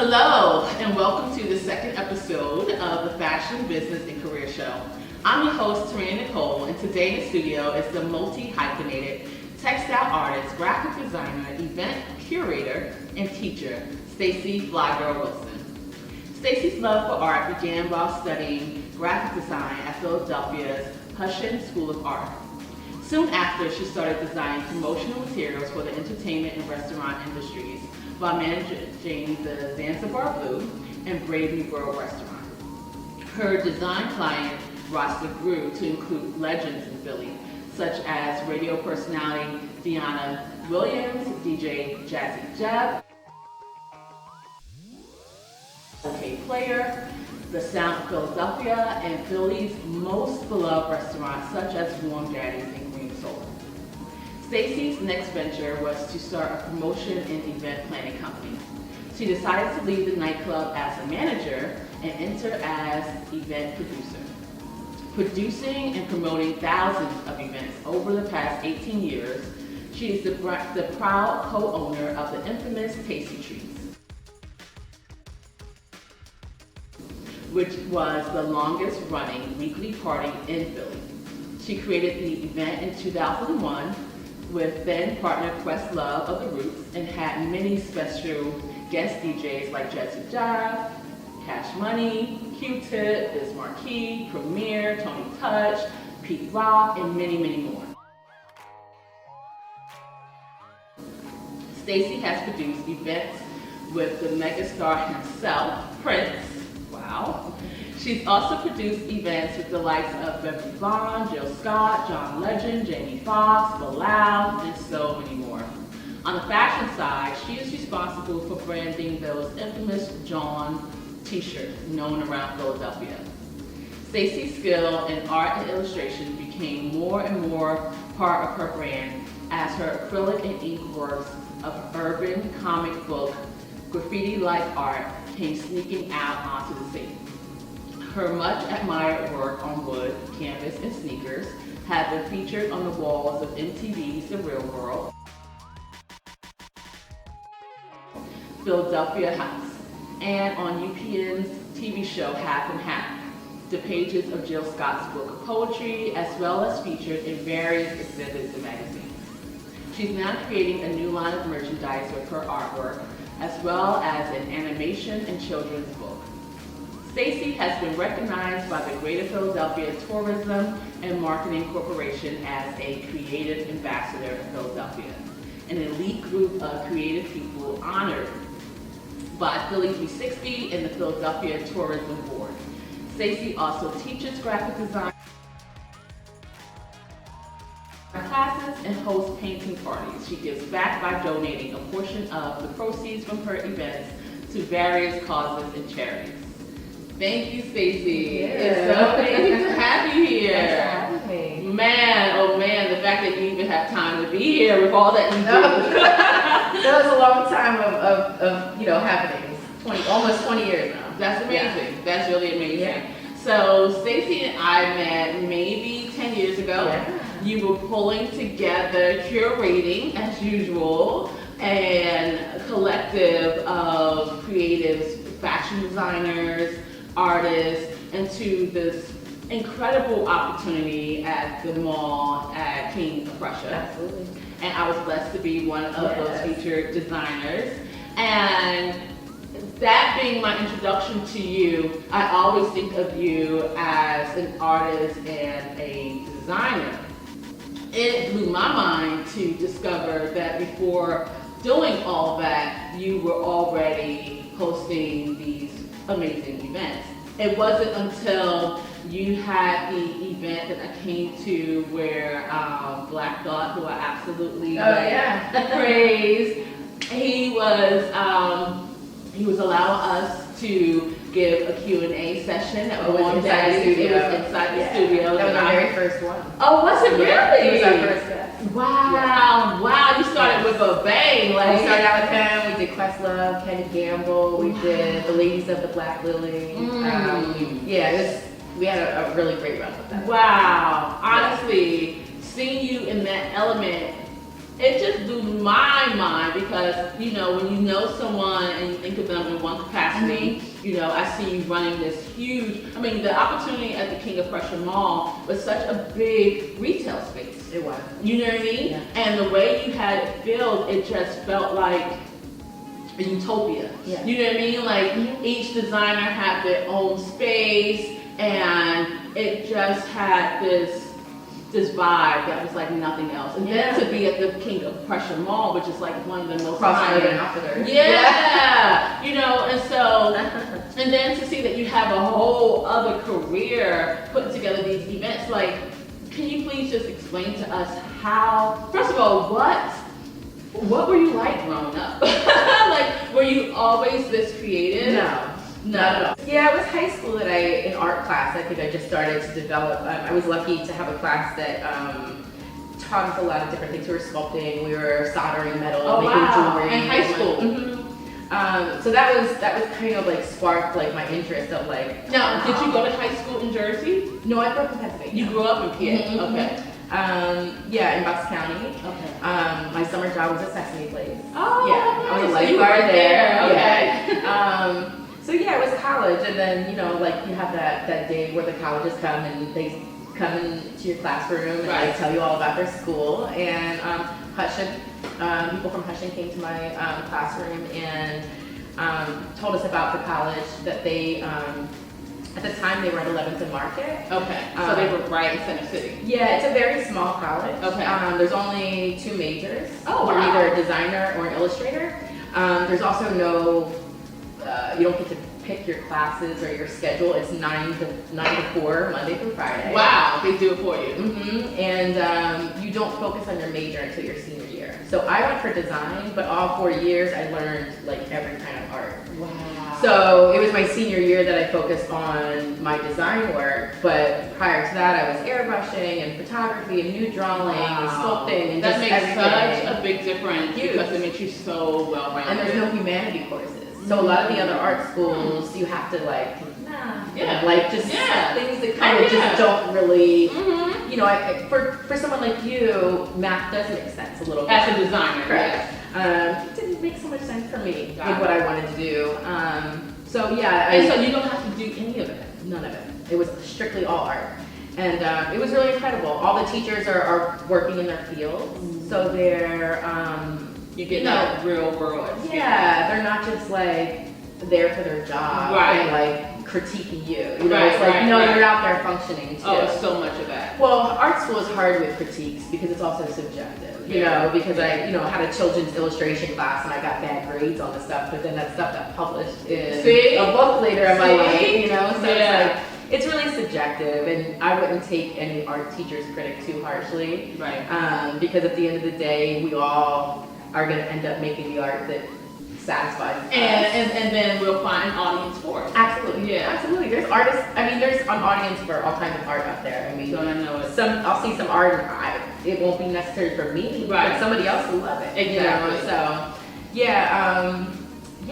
Hello, and welcome to the second episode of the Fashion, Business, and Career Show. I'm your host, Terina Nicole, and today in the studio is the multi-hyphenated textile artist, graphic designer, event curator, and teacher, Stacey Flygirrl Wilson. Stacey's love for art began while studying graphic design at Philadelphia's Hushin School of Art. Soon after, she started designing promotional materials for the entertainment and restaurant industries while managing the Zanzibar Blue and Brave New World restaurant. Her design client roster grew to include legends in Philly, such as radio personality Deanna Williams, DJ Jazzy Jeb, OK Player, the Sound of Philadelphia, and Philly's most beloved restaurants such as Warm Daddy's and Green Soul. Stacey's next venture was to start a promotion and event planning company. She decided to leave the nightclub as a manager and enter as event producer. Producing and promoting thousands of events over the past 18 years, she is the proud co-owner of the infamous Tasty Treats, which was the longest running weekly party in Philly. She created the event in 2001 with then partner Questlove of the Roots and had many special guest DJs like Jazzy Jive, Cash Money, Q-Tip, Biz Marquis, Premier, Tony Touch, Pete Rock, and many, many more. Stacey has produced events with the megastar himself, Prince. Wow. She's also produced events with the likes of Beverly Vaughn, Jill Scott, John Legend, Jamie Foxx, Bilal, and so many more. On the fashion side, she is responsible for branding those infamous John t-shirts known around Philadelphia. Stacey's skill in art and illustration became more and more part of her brand as her acrylic and ink works of urban comic book graffiti-like art came sneaking out onto the scene. Her much admired work on wood, canvas, and sneakers have been featured on the walls of MTV's The Real World, Philadelphia House, and on UPN's TV show Half and Half, the pages of Jill Scott's book of poetry, as well as featured in various exhibits and magazines. She's now creating a new line of merchandise with her artwork, as well as an animation and children's book. Stacey has been recognized by the Greater Philadelphia Tourism and Marketing Corporation as a creative ambassador of Philadelphia, an elite group of creative people honored by Philly 360 and the Philadelphia Tourism Board. Stacey also teaches graphic design classes and hosts painting parties. She gives back by donating a portion of the proceeds from her events to various causes and charities. Thank you, Stacey. Yeah. It's so amazing to have you here. Thanks for having me. Man, oh man, the fact that you even have time to be here with all that you do. That was a long time of happenings. Almost 20 years now. That's amazing. Yeah. That's really amazing. Yeah. So Stacey and I met maybe 10 years ago. Yeah. You were pulling together, curating as usual, and a collective of creatives, fashion designers, artists, into this incredible opportunity at the mall at King of Prussia. Absolutely. And I was blessed to be one of those featured designers. And that being my introduction to you, I always think of you as an artist and a designer. It blew my mind to discover that before doing all that, you were already hosting these amazing events. It wasn't until you had the event that I came to where Black Thought, who I absolutely praise, he was allowing us to give a Q&A session at Warm Daddy's. It was inside the studio. That was our very first one. Oh, was it really? It was our first guest. Wow, wow, you started with a bang. We started out with him, we did Questlove, Kenny Gamble, we did the Ladies of the Black Lily. We had a really great run with that. Wow, honestly, seeing you in that element it just blew my mind because, you know, when you know someone and you think of them in one capacity, you know, I see you running this huge, I mean, the opportunity at the King of Prussia Mall was such a big retail space. It was. You know what I mean? Yeah. And the way you had it built, it just felt like a utopia. Yeah. You know what I mean? Like each designer had their own space and it just had this vibe that was like nothing else. And then to be at the King of Prussia Mall, which is like one of the most Cross-Urban Outfitters. Yeah. You know, and so, and then to see that you have a whole other career putting together these events, like, can you please just explain to us how, first of all, what were you like growing up? Like, were you always this creative? No. Not at all. Yeah, it was high school that in art class, I think I just started to develop. I was lucky to have a class that taught us a lot of different things. We were sculpting, we were soldering metal, making jewelry. In high school. So that was kind of like sparked like my interest of like. Now, did you go to high school in Jersey? No, I grew up in Pennsylvania. You grew up in PA. Okay. Yeah, in Bucks County. Okay. My summer job was at Sesame Place. Oh, yeah, I was a nice. So you were lifeguard there. Okay. Yeah. So yeah, it was college, and then, you know, like you have that day where the colleges come and they come into your classroom and they tell you all about their school. And people from Hushin came to my classroom and told us about the college that they, at the time they were at 11th and Market. Okay, so they were right in Center City. Yeah, it's a very small college. Okay. There's only 2 majors. Oh, You're wow. either a designer or an illustrator. There's also no, you don't get to pick your classes or your schedule. It's 9 to 4, Monday through Friday. Wow, they do it for you. And you don't focus on your major until your senior year. So I went for design, but all 4 years I learned like every kind of art. Wow. So it was my senior year that I focused on my design work, but prior to that I was airbrushing and photography and nude drawing and sculpting and that just makes everything. such a big difference because it makes you so well rounded. And there's no humanity courses. So a lot of the other art schools, you have to like, like just things that kind of just don't really, you know, for someone like you, math does make sense a little bit. As a designer, correct. It didn't make so much sense for me with what I wanted to do. So yeah. And so you don't have to do any of it? None of it. It was strictly all art. And it was really incredible. All the teachers are working in their fields. So they're, you get that real world experience. Yeah, they're not just like there for their job and like critiquing you. You know, it's like, you're out there functioning too. Oh, so much of that. Well, art school is hard with critiques because it's also subjective. You know, because I, you know, had a children's illustration class and I got bad grades on the stuff, but then that stuff got published in a book later in my life, you know, so it's like, it's really subjective, and I wouldn't take any art teacher's critic too harshly. Right. Because at the end of the day, we all are going to end up making the art that satisfies us. And then we'll find an audience for it. Absolutely. Yeah. Absolutely. There's artists, I mean, there's an audience for all kinds of art out there. I mean, so I know it. I'll see some art and it won't be necessary for me, but somebody else will love it. Exactly. You know? So,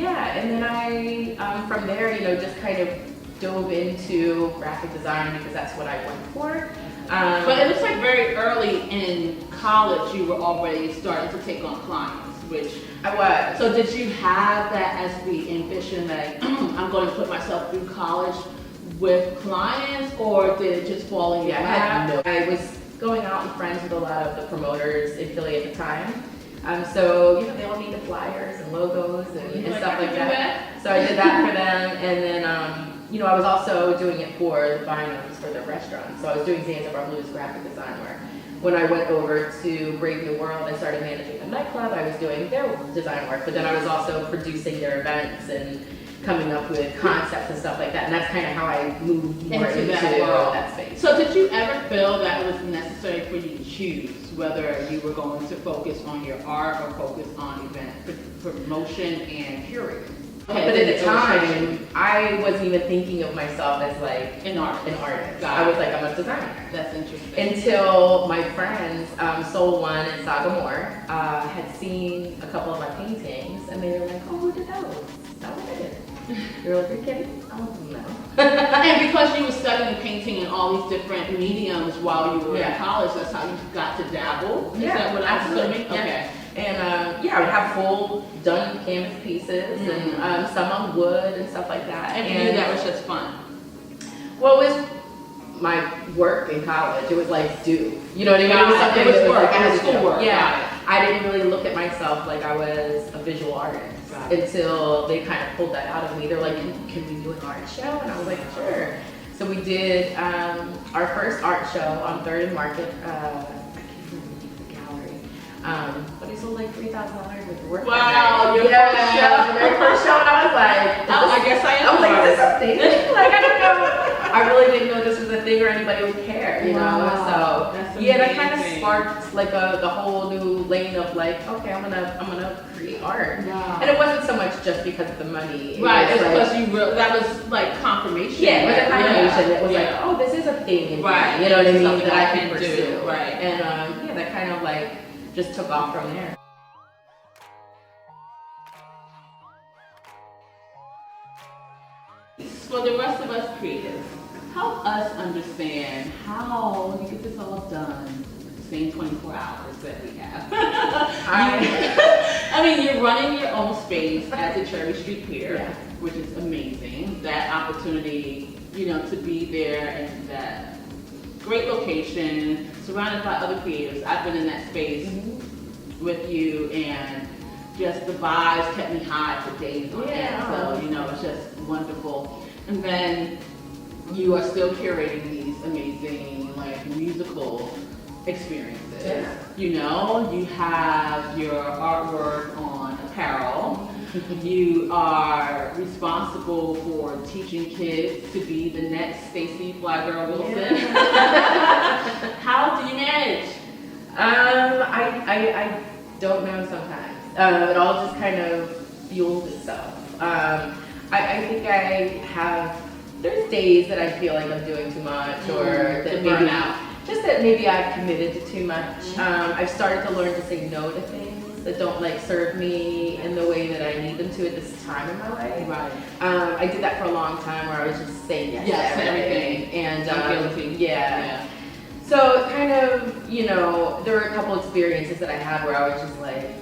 yeah, and then I, from there, you know, just kind of dove into graphic design because that's what I went for. But it looks like very early in college you were already starting to take on clients, which I was. So did you have that as the ambition that I'm going to put myself through college with clients, or did it just fall in your lap? I was going out and friends with a lot of the promoters in Philly at the time. So, you know, they all needed flyers and logos and stuff like that. So I did that for them, and then you know, I was also doing it for the Bynums for the restaurant. So I was doing Zanzibar Blues graphic design work. When I went over to Brave New World, I started managing the nightclub. I was doing their design work, but then I was also producing their events and coming up with concepts and stuff like that. And that's kind of how I moved more into that space. So did you ever feel that it was necessary for you to choose whether you were going to focus on your art or focus on event promotion and curating? Okay, but at the time, I wasn't even thinking of myself as like an artist. I was like, I'm a designer. That's interesting. Until my friends, Soul One and Sagamore, had seen a couple of my paintings, and they were like, oh, who did those? That was it. They were like, are you kidding? Oh, no. And because you were studying painting in all these different mediums while you were in Yeah. college, that's how you got to dabble? Is Yeah, that what I'm absolutely. assuming? Okay. And yeah, I would have full done canvas pieces and some on wood and stuff like that. And for you, that was just fun? Well, it was my work in college. It was like due. You know what I mean? Got it. Something It was that work. like I It had was to do. schoolwork. Got Yeah. it. I didn't really look at myself like I was a visual artist Got it. until they kind of pulled that out of me. They're like, can we do an art show? And I was like, sure. So we did our first art show on 3rd and Market. I can't remember the gallery. But it sold like $3,000 worth of work. Wow, your yeah, first show. the very first show, and I was like, I guess I am. I was like, is this a thing? Like, I don't know. I really didn't know this was a thing or anybody would care, you know? Wow, So that's yeah, that kind of amazing. sparked like the whole new lane of like, okay, I'm gonna create art. Wow. And it wasn't so much just because of the money. It Right, was it's like, because that was like confirmation. yeah, it was a combination. It was Yeah. like, oh, this is a thing. in Right. me, you know what I mean? Something That I I can can pursue. do, right. And yeah, that kind of like just took off from there. For the rest of us creatives, help us understand how you get this all done in the same 24 hours that we have. I mean, you're running your own space at the Cherry Street Pier, Yeah. which is amazing. That opportunity, to be there and that great location, surrounded by other creatives. I've been in that space with you, and just the vibes kept me high for days on end. So, it's just wonderful. And then you are still curating these amazing, like, musical experiences. Yeah. You have your artwork on apparel. You are responsible for teaching kids to be the next Stacey Flygirrl Wilson. How do you manage? I don't know sometimes. It all just kind of fuels itself. I think there's days that I feel like I'm doing too much or that maybe I've committed to too much. I've started to learn to say no to things that don't like serve me in the way that I need them to at this time in my life. Right. I did that for a long time where I was just saying yes to everything. And I'm guilty. Yeah. So kind of, there were a couple experiences that I had where I was just like,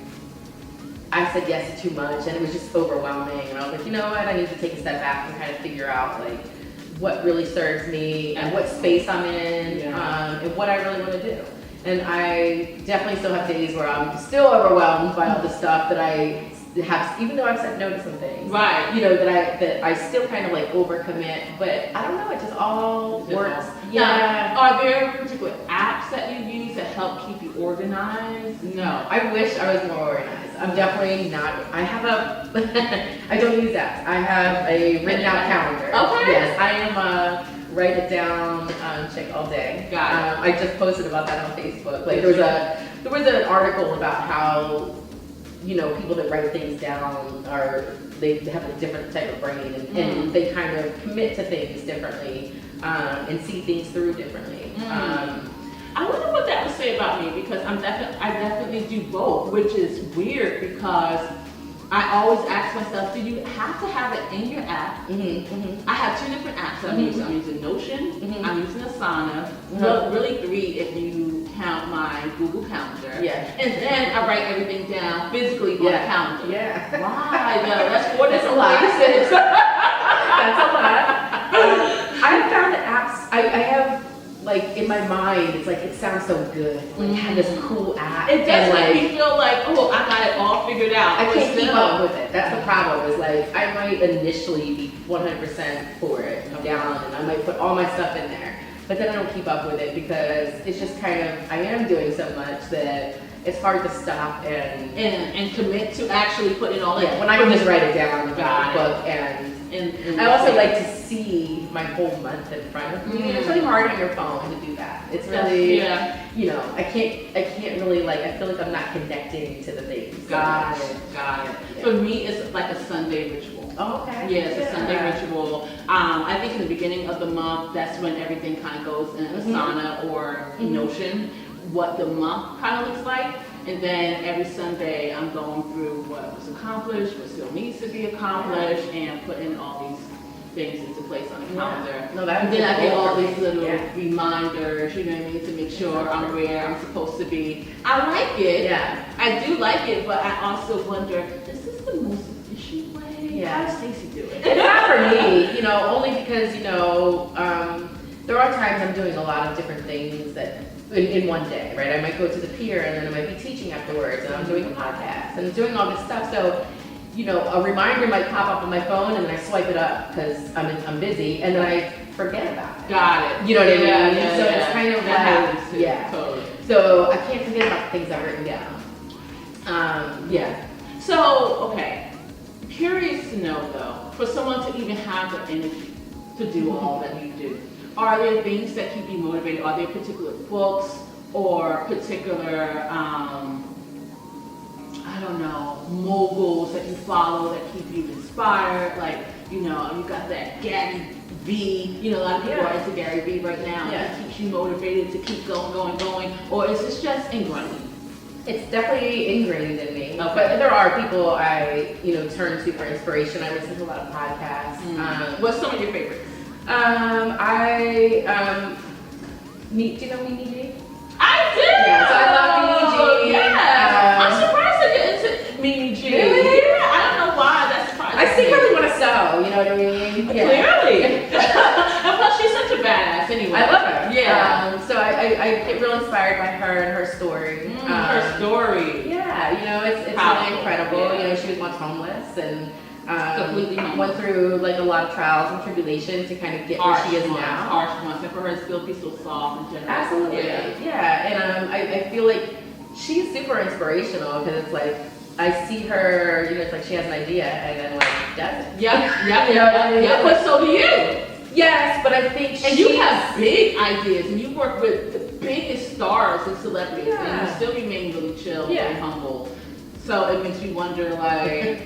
I said yes to too much and it was just overwhelming, and I was like, you know what, I need to take a step back and kind of figure out like what really serves me and what space I'm in, and what I really want to do. And I definitely still have days where I'm still overwhelmed by all the stuff that I have, even though I've said no to some things. Right. That I still kind of like overcommit, but I don't know, it just all works. Yeah. Are there particular apps that you use that help keep you organized? No, I wish I was more organized. I'm definitely not. I don't use apps. I have a written out calendar. Okay. Yes, I am write it down, check all day. Got it. I just posted about that on Facebook. Like there was an article about how people that write things down they have a different type of brain and they kind of commit to things differently and see things through differently. I wonder what that would say about me, because I definitely do both, which is weird because I always ask myself, do you have to have it in your app? I have 2 different apps that I'm using. I'm using Notion, I'm using Asana, really 3 if you count my Google Calendar. Yeah. And then I write everything down physically on the calendar. Yeah. Why though? That's 4 That's different a lot. places. That's a lot. I found that apps, I have, like, in my mind, it's like, it sounds so good. Like, I have this cool app. It does and, make me feel like, oh, I got it all figured out. I But can't keep still- up with it. That's the problem, is like, I might initially be 100% for it, down, and I might put all my stuff in there. But then I don't keep up with it because it's just kind of, I am doing so much that it's hard to stop and commit to actually putting all in. when I can just write it down in a Got it. book and I also like to see my whole month in front of me. It's really hard on your phone to do that. It's really, I can't really like, I feel like I'm not connecting to the things. Got it. Yeah. For me, it's like a Sunday ritual. Oh, okay. Yeah, it's a Sunday ritual. I think in the beginning of the month, that's when everything kind of goes in Asana or Notion, what the month kind of looks like. And then every Sunday, I'm going through what was accomplished, what still needs to be accomplished, and putting all these things into place on the calendar. No, that And then I get all these little Yeah. reminders, you know what I mean, to make sure I'm where I'm supposed to be. I like it. Yeah. I do like it, but I also wonder, is this the most efficient way? Yeah. How does Stacey do it? It's not for me, you know, only because, you know, there are times I'm doing a lot of different things that in one day, right? I might go to the pier and then I might be teaching afterwards, and I'm doing a podcast and doing all this stuff. So, you know, a reminder might pop up on my phone and then I swipe it up because I'm busy, and then I forget about it. Got it. You know what I mean? Yeah, So yeah. it's kind of That happens like, too, yeah. totally. So I can't forget about the things I've written down. Yeah. So, okay, curious to know though, for someone to even have the energy to do all that you do, are there things that keep you motivated? Are there particular books or particular, I don't know, moguls that you follow that keep you inspired? Like, you know, you got that Gary V, you know, a lot of people Yeah. are into Gary V right now. Yeah. That keeps you motivated to keep going, or is this just ingrained? It's definitely ingrained in me. Okay. But there are people I, you know, turn to for inspiration. I listen to a lot of podcasts. What's some of your favorites? Do you know Mimi G? I do! Yeah, so I love Mimi G. Yeah. I'm surprised that you're into Mimi G. Really? Yeah, I don't know why. That's surprising. I secretly want to sew, you know what I mean? Clearly. And plus, she's such a badass anyway. I love her. Yeah. So I get real inspired by her and her story. Her story. Yeah, you know, it's Powerful. really incredible. Yeah. You know, she was once homeless and Completely homeless. went through like a lot of trials and tribulation to kind of get where she is now. Harsh ones. And for her to still be so soft and generous. Absolutely. Yeah. And I feel like she's super inspirational because it's like I see her, you know, it's like she has an idea and then like does it. Yep. You know what I mean? Yeah, but so do you. Yes, but I think And you have big ideas, and you work with the biggest stars and celebrities, and Yeah. you still remain really chill Yeah. and humble. So it makes you wonder, like,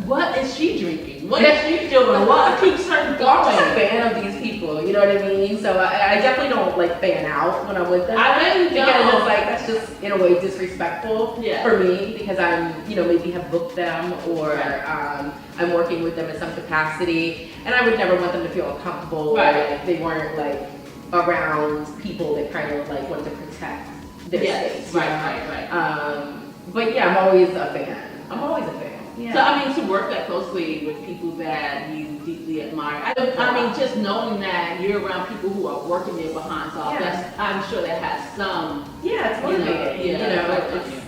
what is she drinking? What is she doing? What keeps her I'm just a going? fan of these people, you know what I mean? So I definitely don't like fan out when I'm with them. I really because don't. it's like that's just in a way disrespectful Yeah. for me because I'm, you know, maybe have booked them or Right. I'm working with them in some capacity, and I would never want them to feel uncomfortable Right. or like they weren't like around people that kind of like want to protect their Yes, space. right. But yeah, I'm always a fan. I'm always a fan. Yeah. So I mean, to work that closely with people that you deeply admire. I mean, just knowing that you're around people who are working their behinds off. Yeah. That's, I'm sure that has some. Yeah, it's motivating. You know, effect on it's, you.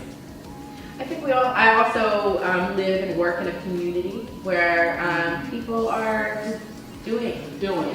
I think I also live and work in a community where people are just doing,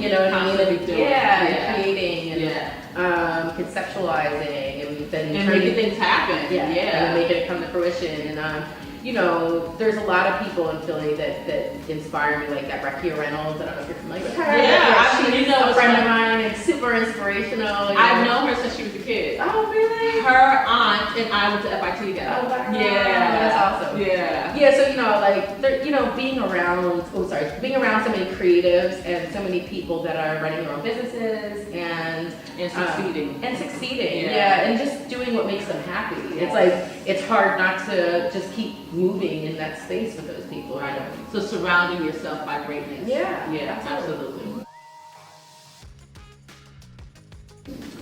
you know what I mean? Constantly doing. And creating and Yeah. conceptualizing and And making things happen. yeah, and making it come to fruition. And you know, there's a lot of people in Philly that inspire me, like that Rakia Reynolds. I don't know if you're familiar with her. Yeah, she's you know, a it's friend like- of mine and super inspirational. You I've know. known her since she was a kid. Oh, really? Her aunt and I went to FIT together. Oh, wow. Yeah. That's awesome. Yeah. Yeah, so you know, like, you know, being around so many creatives and so many people that are running their own businesses and Succeeding. Yeah, and just doing what makes them happy. It's like it's hard not to just keep moving in that space with those people. Right. You know? So surrounding yourself by greatness. Yeah, Yeah, absolutely.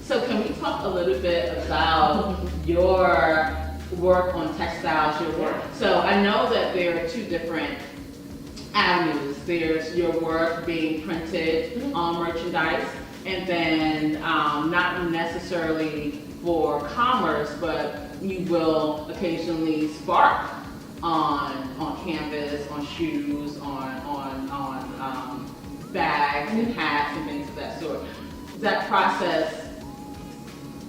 So can we talk a little bit about your work on textiles, your work? So I know that there are two different avenues. There's your work being printed on merchandise, and then not necessarily for commerce, but you will occasionally spark on canvas, on shoes, on bags and hats and things of that sort. That process,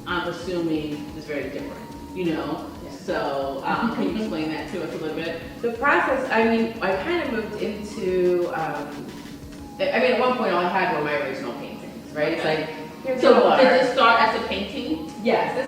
I'm assuming, is very different, you know? Yeah. So can you explain that to us a little bit? The process, I mean, I kind of moved into, I mean, at one point all I had were my original paintings, right? It's like, here's So your did art. it start as a painting? Yes.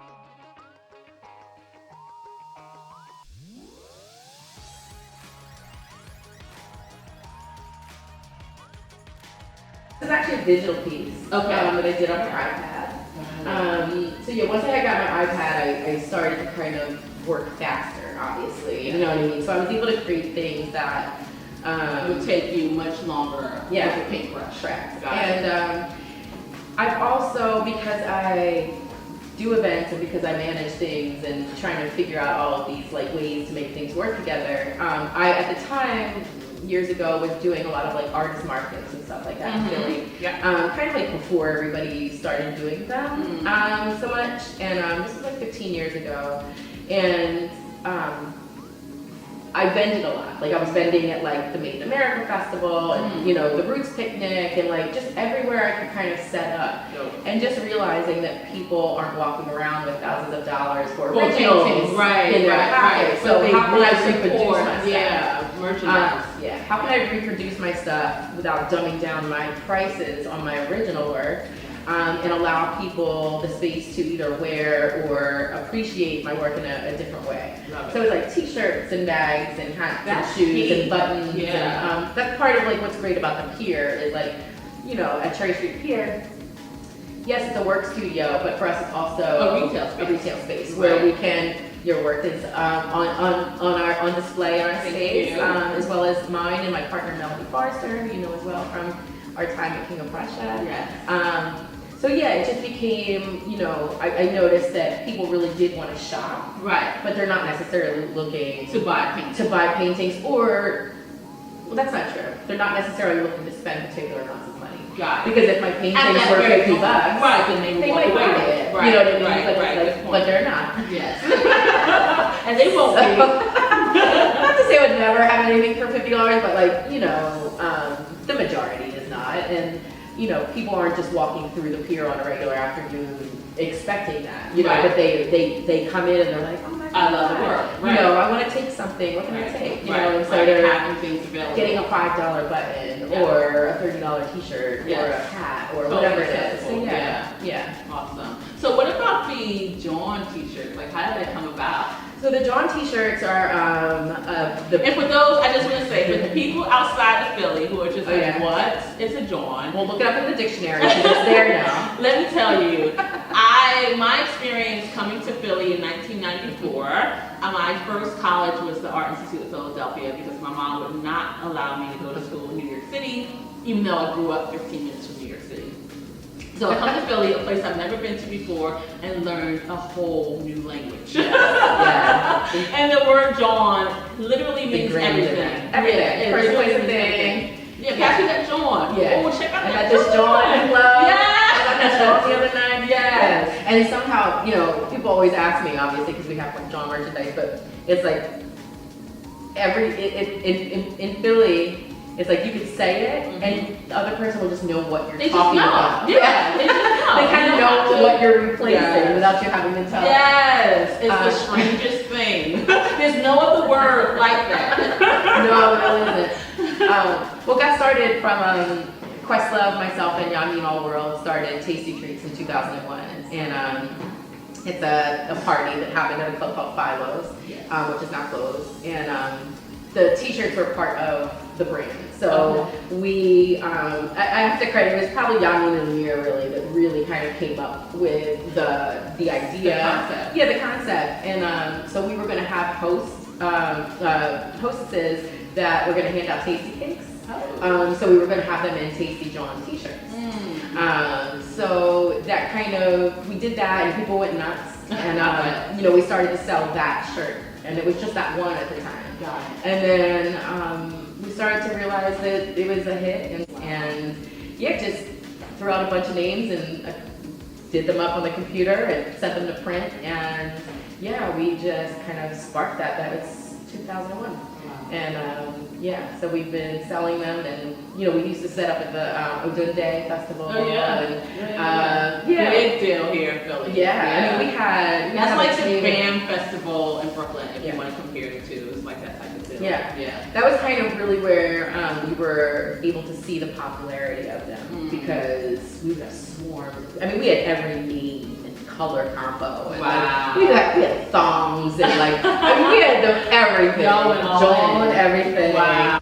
This is actually a digital piece that I did on my iPad. So yeah, once I got my iPad, I started to kind of work faster, obviously. You know what I mean? So I was able to create things that would take you much longer with a paintbrush. Correct. Got it. And I've also, because I do events and because I manage things and trying to figure out all of these like ways to make things work together, I at the time years ago was doing a lot of like artist markets and stuff like that in Philly. Kind of like before everybody started doing them so much. And this was like 15 years ago. And I vended a lot. Like I was vending at like the Made in America Festival and you know the Roots Picnic and like just everywhere I could kind of set up. And just realizing that people aren't walking around with thousands of dollars for originals in their pockets. So how can I reproduce my stuff? Yeah, merchandise. How can I reproduce my stuff without dumbing down my prices on my original work? And allow people the space to either wear or appreciate my work in a different way. So it's like t-shirts and bags and hats and shoes and buttons. And, that's part of like what's great about the pier is like, you know, at Cherry Street Pier, yes, it's a work studio, but for us it's also a retail space where we can, your work is on display on our space, as well as mine and my partner Melody Forrester, who you know as well from our time at King of Prussia. So yeah, it just became, you know, I noticed that people really did want to shop, but they're not necessarily looking to buy paintings, or well, that's not true. They're not necessarily looking to spend particular amounts of money. Because if my paintings were $50, then they might buy it. You know what I mean? But they're not. And they won't be. Not to say I would never have anything for $50, but like, you know, the majority is not. And you know, people aren't just walking through the pier on a regular afternoon expecting that, you know, but they come in and they're like, oh my God, I love the work. You know, I want to take something, what can I take? You know, and so they're having things available. Getting a $5 button or a $30 t-shirt or a hat or whatever it is. So Awesome. So what about the John t-shirts? Like how did they come about? So the John t-shirts are and for those, I just want to say, for the people outside of Philly who are just like, what is a John? Well, look it up in the dictionary because it's there now. Let me tell you, my experience coming to Philly in 1994, my first college was the Art Institute of Philadelphia because my mom would not allow me to go to school in New York City, even though I grew up 15 minutes from New York City. So I come to Philly, a place I've never been to before, and learned a whole new language. And the word John literally means everything. Everything. First place of thing. Pass me that John. Oh, check out that this John glove. I got that John the other night. And somehow, you know, people always ask me, obviously, because we have like John merchandise, but it's like in Philly. It's like you could say it, and the other person will just know what you're talking about. They just know. They kind of know what you're replacing without you having to tell. It's the strangest thing. There's no other word like that. No, it isn't. Well, got started from Questlove, myself, and Yamin Allworld started Tasty Treats in 2001, and it's a party that happened at a club called Philo's, which is now closed, and the t-shirts were part of the brand. So we, I have to credit, it was probably Yamin and Amir really that really kind of came up with the idea. The concept. The concept. And so we were going to have hostesses that were going to hand out tasty cakes. So we were going to have them in Tasty John t-shirts. So that kind of, we did that and people went nuts. And you know, we started to sell that shirt. And it was just that one at the time. And then we started to realize that it was a hit, and just threw out a bunch of names and did them up on the computer and sent them to print, and we just kind of sparked that. That was 2001. And so we've been selling them, and you know, we used to set up at the Odunde Festival. Big deal here in Philly. I mean, we had that's like the BAM Festival in Brooklyn, if you want to compare it to. It's like that type of deal. That was kind of really where we were able to see the popularity of them because we would have swarmed. I mean, we had every name and color combo. And we had thongs and like, I mean, we had everything. Joel and everything. Wow.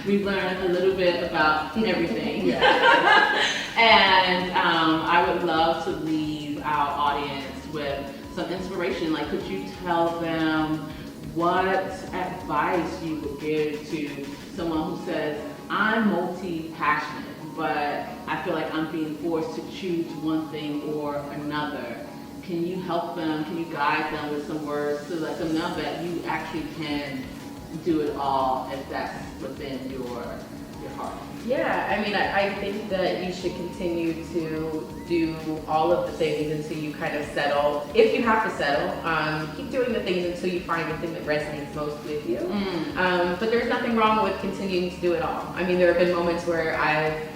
We learned a little bit about everything. Yeah. And I would love to leave our audience with some inspiration. Like, could you tell them what advice you would give to someone who says, I'm multi-passionate, but I feel like I'm being forced to choose one thing or another? Can you help them? Can you guide them with some words to let them know that you actually can do it all if that's within your heart? Yeah, I mean, I think that you should continue to do all of the things until you kind of settle. If you have to settle, keep doing the things until you find the thing that resonates most with you. But there's nothing wrong with continuing to do it all. I mean, there have been moments where I've,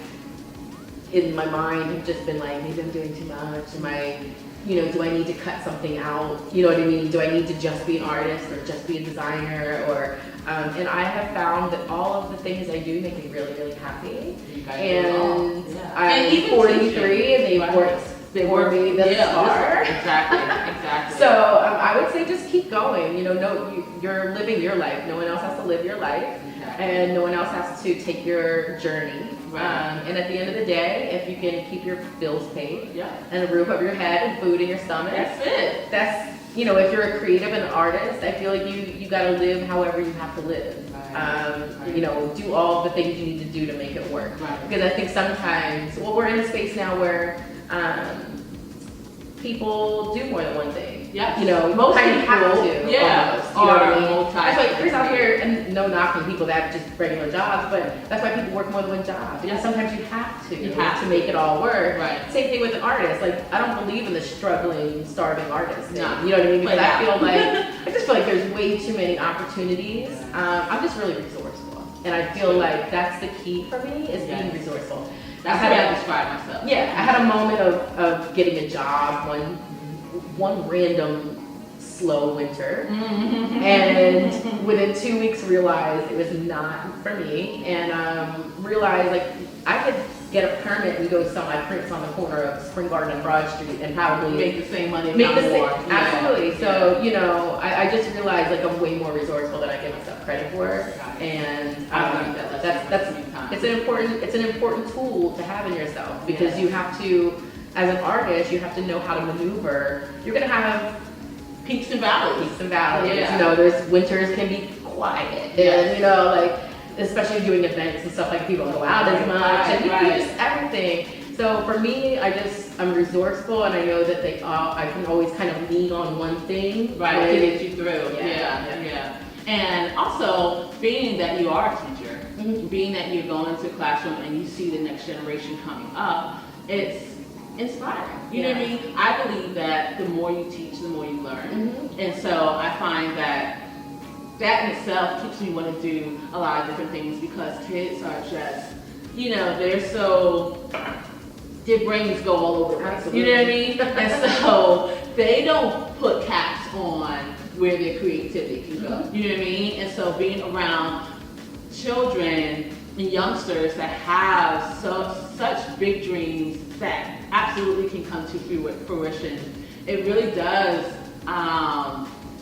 in my mind, have just been like, maybe I'm doing too much. Am I, do I need to cut something out? You know what I mean? Do I need to just be an artist or just be a designer? Or and I have found that all of the things I do make me really, really happy. And I'm 43 and they work me this far. Exactly. So I would say just keep going. You're living your life. No one else has to live your life. And no one else has to take your journey. And at the end of the day, if you can keep your bills paid and a roof over your head and food in your stomach, that's it. That's, if you're a creative and an artist, I feel like you got to live however you have to live. Do all the things you need to do to make it work. Because I think sometimes, we're in a space now where people do more than one thing. Most kind of have to. Almost, you know what I mean? That's why Chris out here, and no knocking people that have just regular jobs, but that's why people work more than one job. Because sometimes you have to make it all work. Same thing with an artist. Like, I don't believe in the struggling, starving artist thing. You know what I mean? Because I just feel like there's way too many opportunities. I'm just really resourceful, and I feel like that's the key for me is being resourceful. That's how I describe myself. Yeah, I had a moment of getting a job one random slow winter, and within 2 weeks realized it was not for me, and realized like I could get a permit and go sell my prints on the corner of Spring Garden and Broad Street and probably make the same money, absolutely. So I just realized like I'm way more resourceful than I give myself credit for, and it's an important tool to have in yourself, because you have to, as an artist, you have to know how to maneuver. You're gonna have peaks and valleys. There's winters can be quiet, and especially doing events and stuff, like people don't go out as much, and just everything. So for me, I'm resourceful, and I know that I can always kind of lean on one thing to get you through. And also, being that you are a teacher, being that you're going into a classroom and you see the next generation coming up, it's inspiring. You know what I mean? I believe that the more you teach, the more you learn. And so I find that in itself keeps me wanting to do a lot of different things, because kids are just, their brains go all over the place. You know what I mean? And so they don't put caps on where their creativity can go. You know what I mean? And so being around children and youngsters that have such big dreams that absolutely can come to fruition, it really does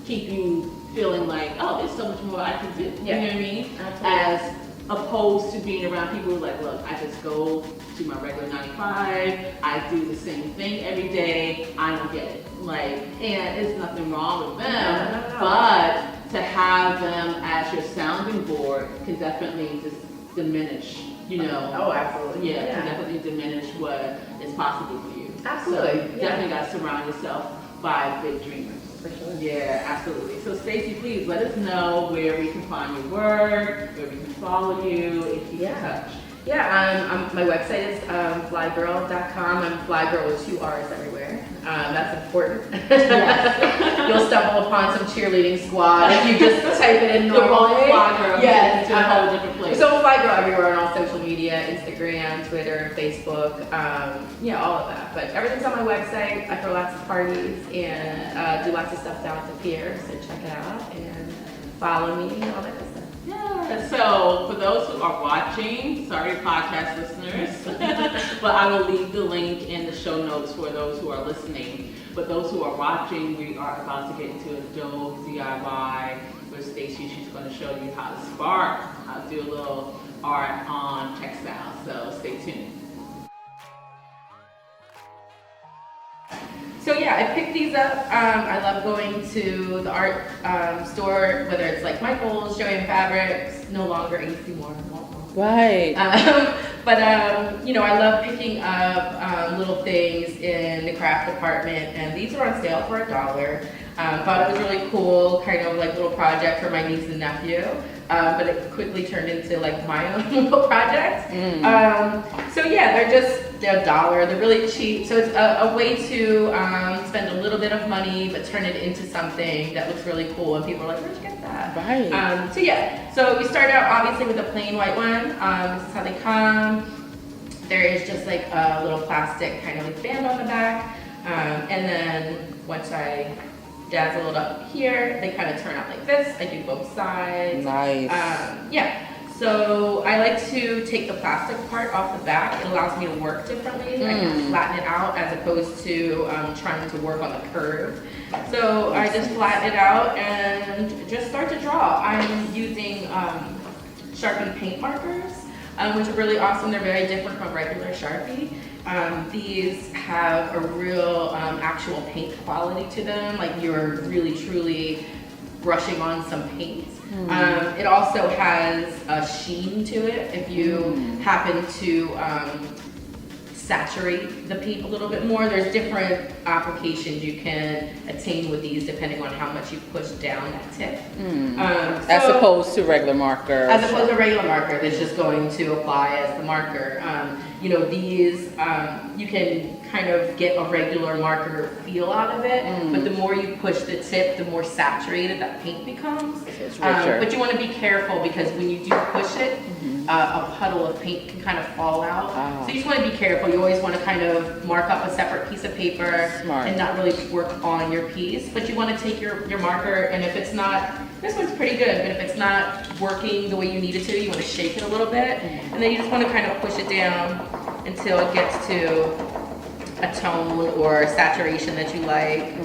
keep you feeling like, oh, there's so much more I can do. You know what I mean? Absolutely. As opposed to being around people who are like, look, I just go to my regular 9-to-5, I do the same thing every day, I don't get it. And there's nothing wrong with them, but to have them as your sounding board can definitely just diminish, Oh, absolutely. can definitely diminish what is possible for you. Absolutely. So definitely got to surround yourself by big dreamers. For sure. Yeah, absolutely. So Stacey, please let us know where we can find your work, where we can follow you, if you can touch. Yeah, my website is flygirrl.com. I'm Flygirl with 2 R's everywhere. That's important. You'll stumble upon some cheerleading squad if you just type it in normally. Yes, to a whole different place. So Flygirl everywhere on all social media, Instagram, Twitter, Facebook, all of that. But everything's on my website. I throw lots of parties and do lots of stuff down at the pier, so check it out and follow me and all that good stuff. Yeah, so for those who are watching, sorry podcast listeners, but I will leave the link in the show notes for those who are listening. But those who are watching, we are about to get into a dope DIY with Stacey. She's going to show you how to spark, how to do a little art on Textile, so stay tuned. So yeah, I picked these up. I love going to the art store, whether it's like Michael's, Joanne Fabrics, no longer AC Moore. Right. You know, I love picking up little things in the craft department, and these are on sale for $1. Thought it was really cool, kind of like little project for my niece and nephew, but it quickly turned into like my own little project. So yeah, they're $1. They're really cheap. So it's a way to spend a little bit of money, but turn it into something that looks really cool, and people are like, where'd you get that? Right. So yeah, so we start out obviously with a plain white one. This is how they come. There is just like a little plastic kind of like band on the back. And then once I dazzle it up here, they kind of turn out like this. I do both sides. Nice. Yeah. So I like to take the plastic part off the back. It allows me to work differently. I can flatten it out as opposed to trying to work on the curve. So I just flatten it out and just start to draw. I'm using Sharpie paint markers, which are really awesome. They're very different from regular Sharpie. These have a real actual paint quality to them, like you're really truly brushing on some paint. It also has a sheen to it if you happen to saturate the paint a little bit more. There's different applications you can attain with these depending on how much you push down that tip. As opposed to regular marker. As opposed to regular marker that's just going to apply as the marker. You know, these, you can kind of get a regular marker feel out of it, but the more you push the tip, the more saturated that paint becomes. It's richer. But you want to be careful because when you do push it, a puddle of paint can kind of fall out. So you just want to be careful. You always want to kind of mark up a separate piece of paper. Smart. And not really work on your piece. But you want to take your marker, and if it's not, this one's pretty good, but if it's not working the way you need it to, you want to shake it a little bit. And then you just want to kind of push it down until it gets to a tone or saturation that you like.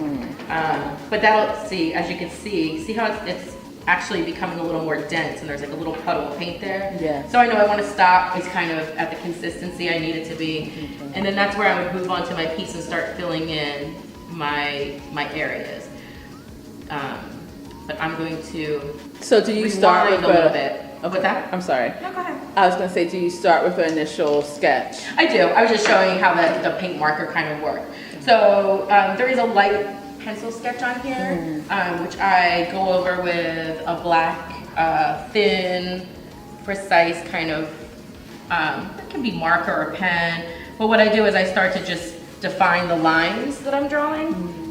But that'll, see, as you can see how it's actually becoming a little more dense, and there's like a little puddle of paint there. Yeah. So I know I want to stop. It's kind of at the consistency I need it to be. And then that's where I would move on to my piece and start filling in my areas. But I'm going to So do you start with a little bit. With that? I'm sorry. No, go ahead. I was gonna say, do you start with an initial sketch? I do. I was just showing how the paint marker kind of worked. So there is a light pencil sketch on here, which I go over with a black, thin, precise kind of, it can be marker or pen. But what I do is I start to just define the lines that I'm drawing.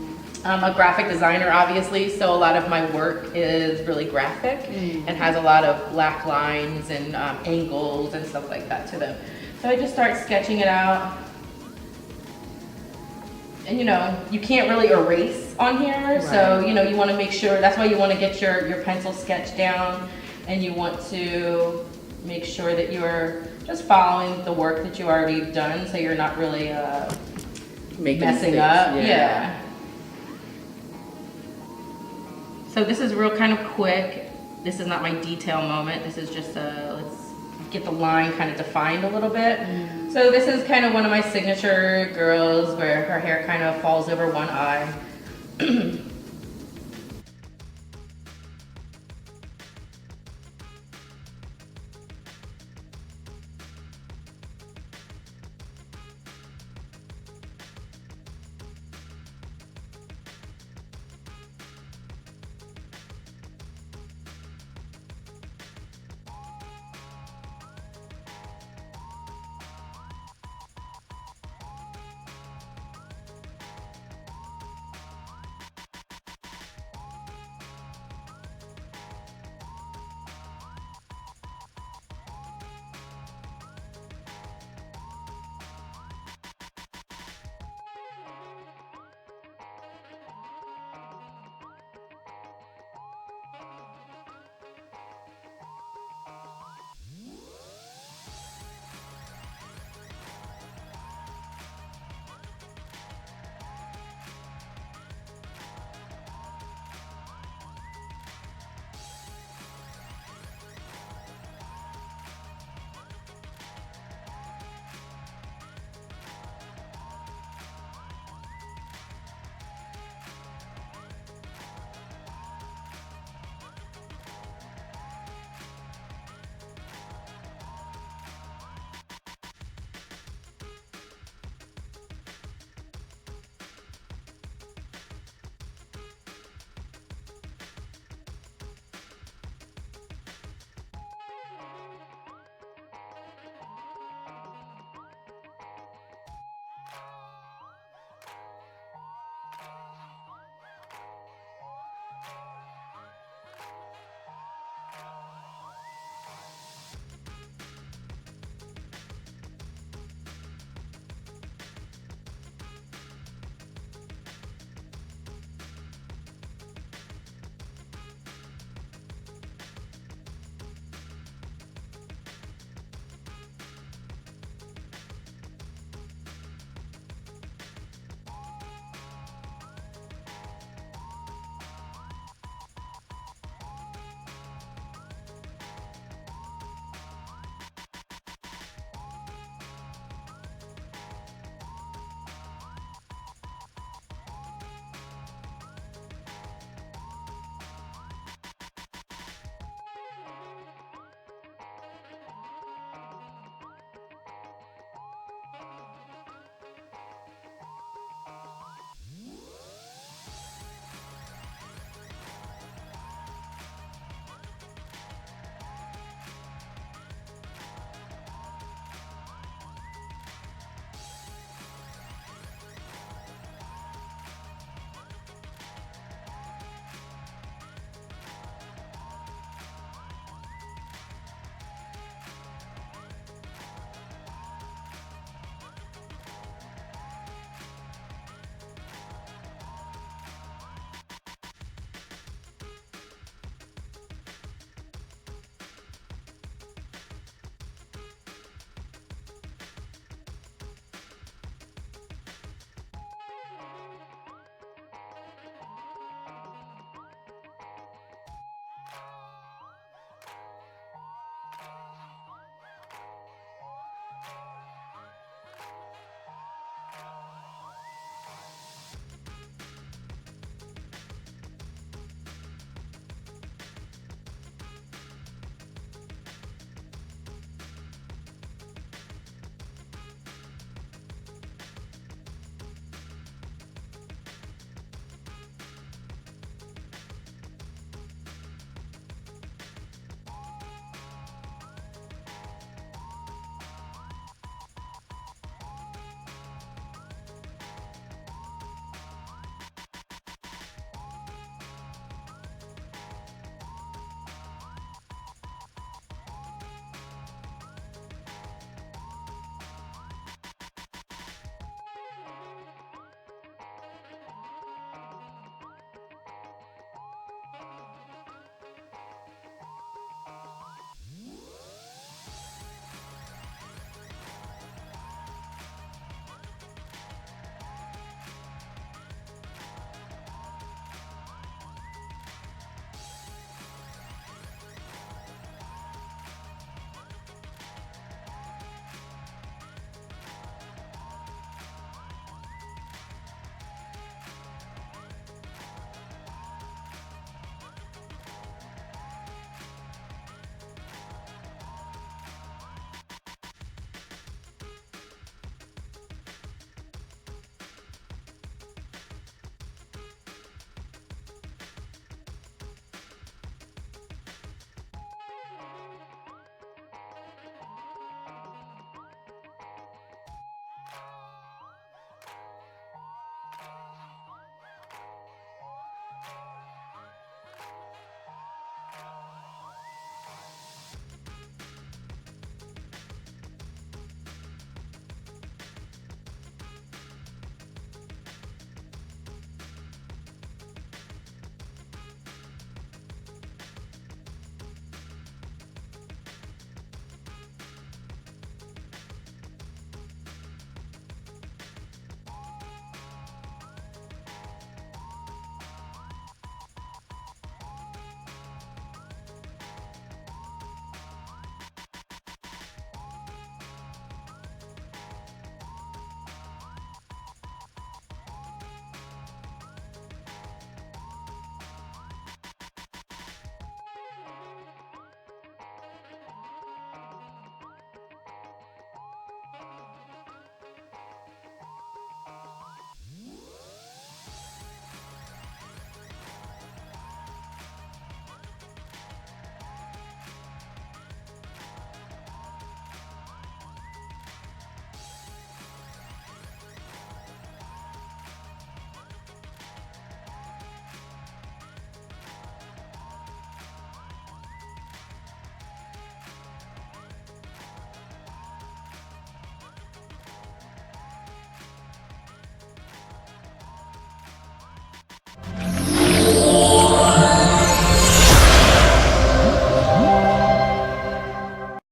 I'm a graphic designer, obviously, so a lot of my work is really graphic and has a lot of black lines and angles and stuff like that to them. So I just start sketching it out. And you know, you can't really erase on here, so you know, you want to make sure, that's why you want to get your pencil sketch down, and you want to make sure that you're just following the work that you already done, so you're not really messing up. Yeah. So this is real kind of quick. This is not my detail moment. This is just let's get the line kind of defined a little bit. So this is kind of one of my signature girls where her hair kind of falls over one eye.